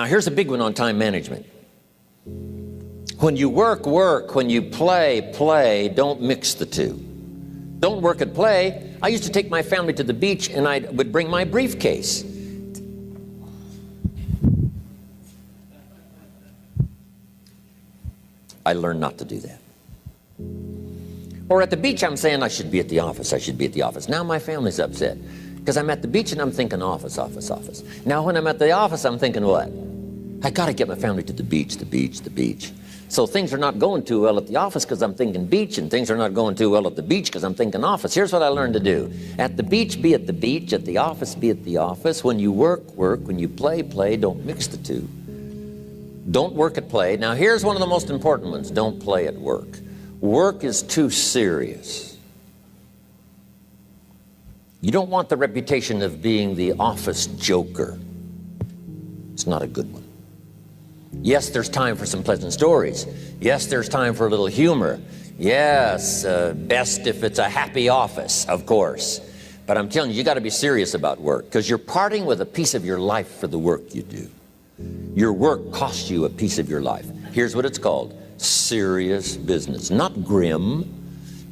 Now, here's a big one on time management. When you work, work. When you play, play. Don't mix the two. Don't work at play. I used to take my family to the beach and I would bring my briefcase. I learned not to do that. Or at the beach, I'm saying I should be at the office. I should be at the office. Now my family's upset because I'm at the beach and I'm thinking office, office, office. Now when I'm at the office, I'm thinking what? I got to get my family to the beach, the beach, the beach. So things are not going too well at the office because I'm thinking beach, and things are not going too well at the beach because I'm thinking office. Here's what I learned to do. At the beach, be at the beach. At the office, be at the office. When you work, work. When you play, play. Don't mix the two. Don't work at play. Now here's one of the most important ones. Don't play at work. Work is too serious. You don't want the reputation of being the office joker. It's not a good one. Yes, there's time for some pleasant stories. Yes, there's time for a little humor. Yes, best if it's a happy office, of course. But I'm telling you, you got to be serious about work because you're parting with a piece of your life for the work you do. Your work costs you a piece of your life. Here's what it's called. Serious business. Not grim,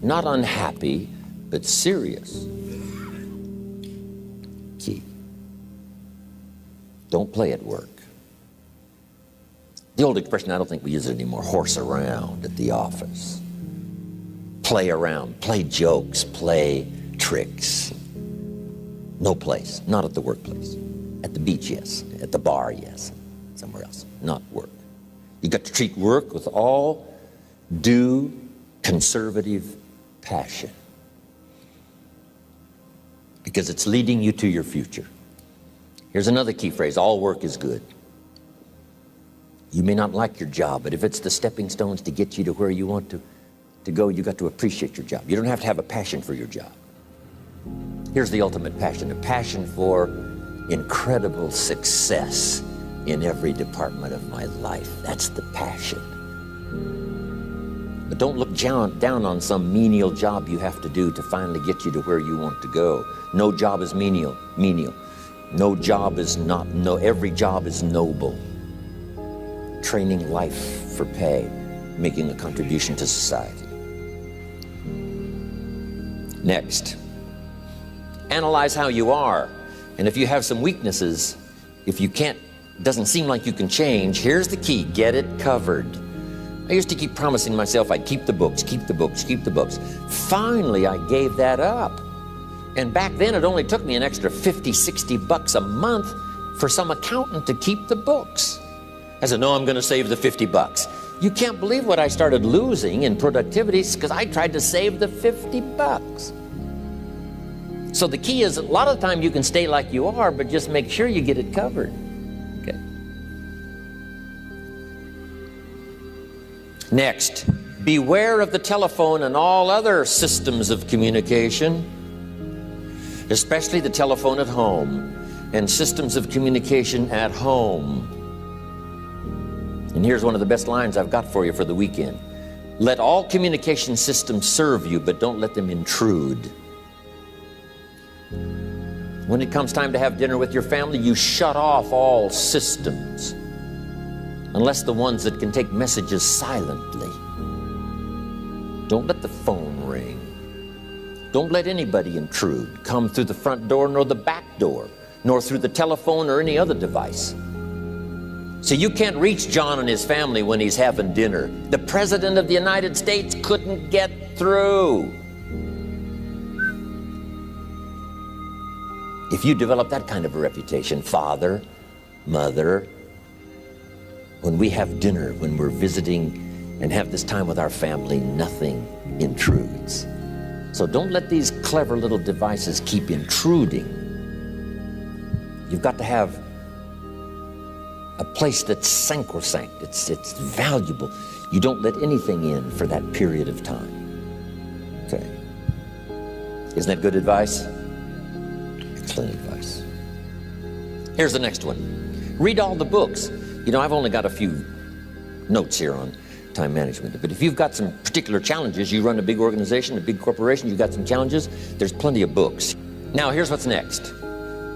not unhappy, but serious. Key. Don't play at work. The old expression, I don't think we use it anymore, horse around at the office. Play around, play jokes, play tricks. No place, not at the workplace. At the beach, yes. At the bar, yes. Somewhere else, not work. You got to treat work with all due conservative passion because it's leading you to your future. Here's another key phrase. All work is good. You may not like your job, but if it's the stepping stones to get you to where you want to go, you got to appreciate your job. You don't have to have a passion for your job. Here's the ultimate passion, a passion for incredible success in every department of my life. That's the passion. But don't look down on some menial job you have to do to finally get you to where you want to go. No job is menial. No job is not, every job is noble. Training life for pay, making a contribution to society. Next, analyze how you are. And if you have some weaknesses, if you can't, doesn't seem like you can change, here's the key, get it covered. I used to keep promising myself I'd keep the books, keep the books, keep the books. Finally, I gave that up. And back then, it only took me an extra 50, 60 bucks a month for some accountant to keep the books. I said, no, I'm going to save the 50 bucks. You can't believe what I started losing in productivity because I tried to save the 50 bucks. So the key is a lot of the time you can stay like you are, but just make sure you get it covered. Okay. Next, beware of the telephone and all other systems of communication, especially the telephone at home and systems of communication at home. And here's one of the best lines I've got for you for the weekend. Let all communication systems serve you, but don't let them intrude. When it comes time to have dinner with your family, you shut off all systems, unless the ones that can take messages silently. Don't let the phone ring. Don't let anybody intrude, come through the front door nor the back door, nor through the telephone or any other device. So you can't reach John and his family when he's having dinner. The President of the United States couldn't get through. If you develop that kind of a reputation, father, mother, when we have dinner, when we're visiting and have this time with our family, nothing intrudes. So don't let these clever little devices keep intruding. You've got to have a place that's sacrosanct, it's valuable. You don't let anything in for that period of time. Okay. Isn't that good advice? Excellent advice. Here's the next one. Read all the books. You know, I've only got a few notes here on time management, but if you've got some particular challenges, you run a big organization, a big corporation, you've got some challenges, there's plenty of books. Now, here's what's next.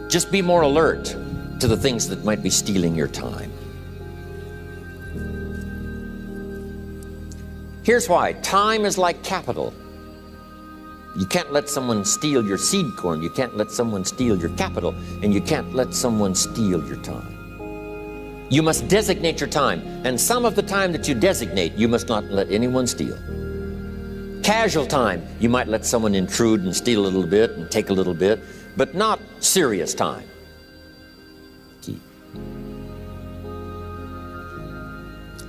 Just be more alert to the things that might be stealing your time. Here's why. Time is like capital. You can't let someone steal your seed corn. You can't let someone steal your capital. And you can't let someone steal your time. You must designate your time. And some of the time that you designate, you must not let anyone steal. Casual time, you might let someone intrude and steal a little bit and take a little bit, but not serious time. Key.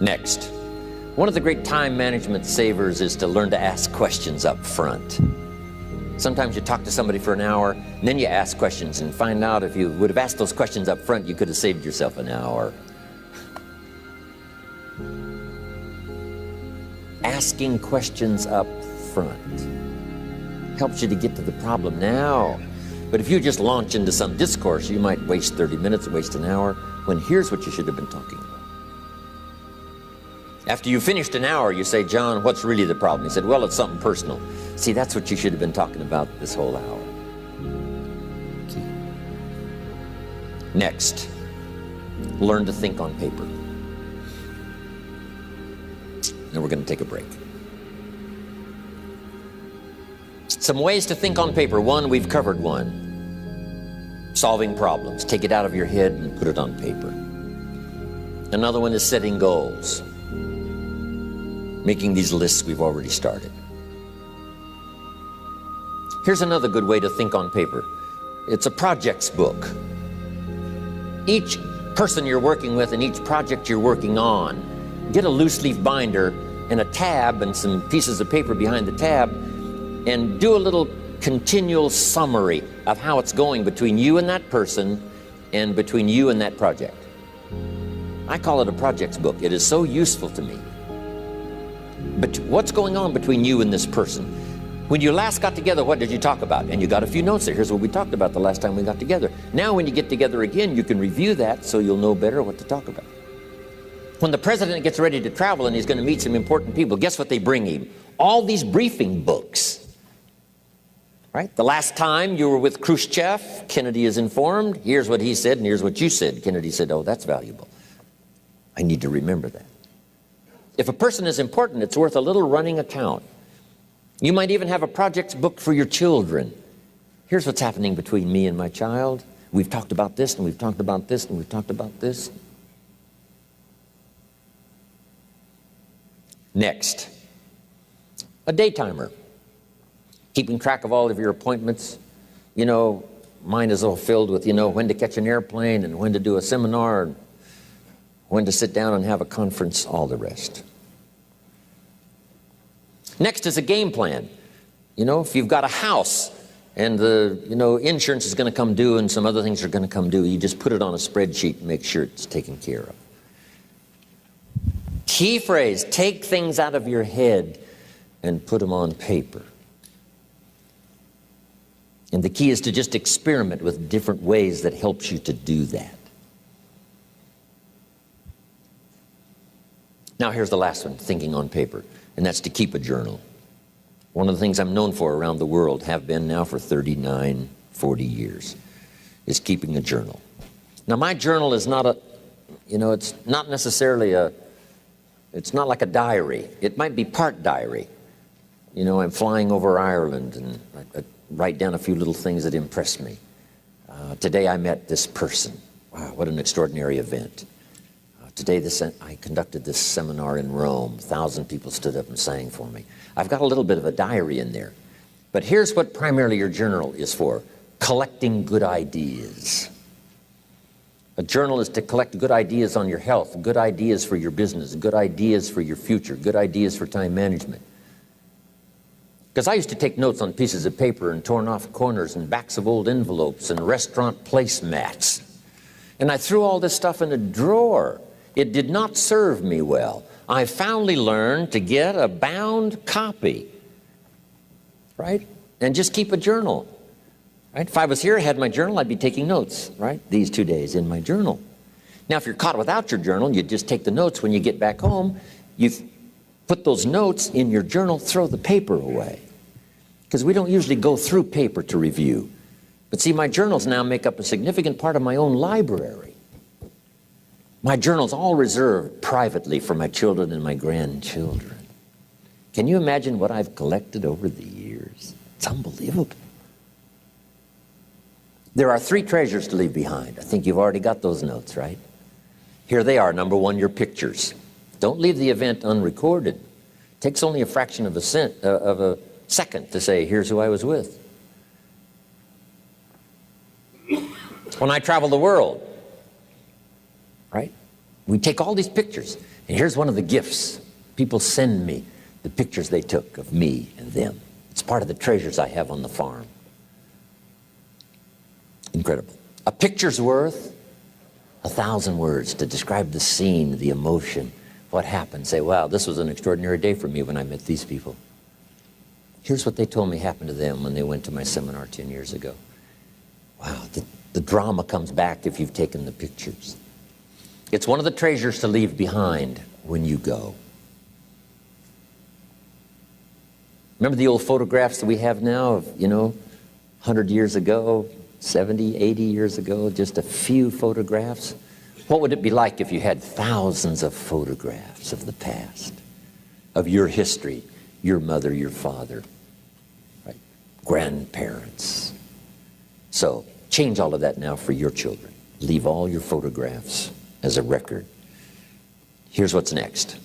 Next, one of the great time management savers is to learn to ask questions up front. Sometimes you talk to somebody for an hour, and then you ask questions and find out if you would have asked those questions up front, you could have saved yourself an hour. Asking questions up front helps you to get to the problem now. But if you just launch into some discourse, you might waste 30 minutes, waste an hour, when here's what you should have been talking about. After you finished an hour, you say, John, what's really the problem? He said, well, it's something personal. See, that's what you should have been talking about this whole hour. Okay. Next, learn to think on paper. Then we're going to take a break. Some ways to think on paper. One, we've covered one. Solving problems. Take it out of your head and put it on paper. Another one is setting goals. Making these lists we've already started. Here's another good way to think on paper. It's a projects book. Each person you're working with and each project you're working on, get a loose leaf binder and a tab and some pieces of paper behind the tab and do a little continual summary of how it's going between you and that person and between you and that project. I call it a projects book. It is so useful to me. But what's going on between you and this person? When you last got together, what did you talk about? And you got a few notes there. Here's what we talked about the last time we got together. Now when you get together again, you can review that so you'll know better what to talk about. When the president gets ready to travel and he's going to meet some important people, guess what they bring him? All these briefing books. Right? The last time you were with Khrushchev, Kennedy is informed. Here's what he said and here's what you said. Kennedy said, oh, that's valuable. I need to remember that. If a person is important, it's worth a little running account. You might even have a projects book for your children. Here's what's happening between me and my child. We've talked about this, and we've talked about this, and we've talked about this. Next, a day timer. Keeping track of all of your appointments. You know, mine is all filled with, when to catch an airplane and when to do a seminar, and when to sit down and have a conference, all the rest. Next is a game plan. If you've got a house and the, insurance is going to come due and some other things are going to come due, you just put it on a spreadsheet and make sure it's taken care of. Key phrase, take things out of your head and put them on paper. And the key is to just experiment with different ways that helps you to do that. Now here's the last one, thinking on paper, and that's to keep a journal. One of the things I'm known for around the world, have been now for 39, 40 years, is keeping a journal. Now my journal is not a, it's not necessarily it's not like a diary. It might be part diary. I'm flying over Ireland and I write down a few little things that impress me. Today I met this person. Wow, what an extraordinary event. Today I conducted this seminar in Rome. 1,000 people stood up and sang for me. I've got a little bit of a diary in there. But here's what primarily your journal is for. Collecting good ideas. A journal is to collect good ideas on your health, good ideas for your business, good ideas for your future, good ideas for time management. Because I used to take notes on pieces of paper and torn off corners and backs of old envelopes and restaurant placemats. And I threw all this stuff in a drawer. It did not serve me well. I finally learned to get a bound copy, right? And just keep a journal, right? If I was here, I had my journal, I'd be taking notes, right? These 2 days in my journal. Now, if you're caught without your journal, you just take the notes. When you get back home, you put those notes in your journal, throw the paper away. Because we don't usually go through paper to review. But see, my journals now make up a significant part of my own library. My journal's all reserved privately for my children and my grandchildren. Can you imagine what I've collected over the years? It's unbelievable. There are 3 treasures to leave behind. I think you've already got those notes, right? Here they are. Number 1, your pictures. Don't leave the event unrecorded. It takes only a fraction of a second to say, here's who I was with. When I travel the world, right? We take all these pictures, and here's one of the gifts. People send me the pictures they took of me and them. It's part of the treasures I have on the farm. Incredible. A picture's worth 1,000 words to describe the scene, the emotion, what happened. Say, wow, this was an extraordinary day for me when I met these people. Here's what they told me happened to them when they went to my seminar 10 years ago. Wow, the drama comes back if you've taken the pictures. It's one of the treasures to leave behind when you go. Remember the old photographs that we have now of, 100 years ago, 70, 80 years ago, just a few photographs? What would it be like if you had thousands of photographs of the past, of your history, your mother, your father, right? Grandparents? So change all of that now for your children. Leave all your photographs as a record. Here's what's next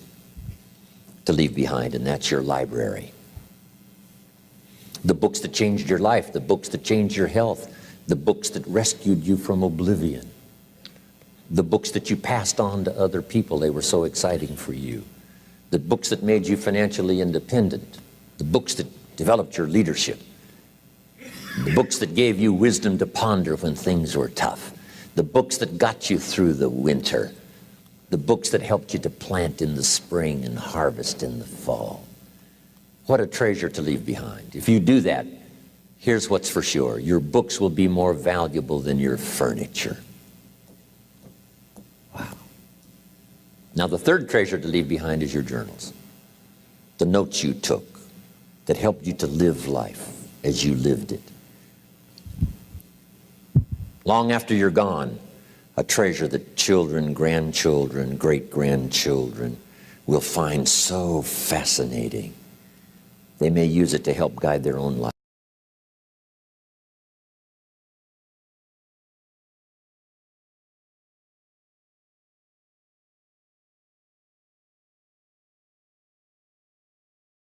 to leave behind, and that's your library. The books that changed your life, the books that changed your health, the books that rescued you from oblivion, the books that you passed on to other people, they were so exciting for you, the books that made you financially independent, the books that developed your leadership, the books that gave you wisdom to ponder when things were tough, the books that got you through the winter, the books that helped you to plant in the spring and harvest in the fall. What a treasure to leave behind. If you do that, here's what's for sure. Your books will be more valuable than your furniture. Wow. Now the third treasure to leave behind is your journals. The notes you took that helped you to live life as you lived it. Long after you're gone, a treasure that children, grandchildren, great-grandchildren will find so fascinating. They may use it to help guide their own life.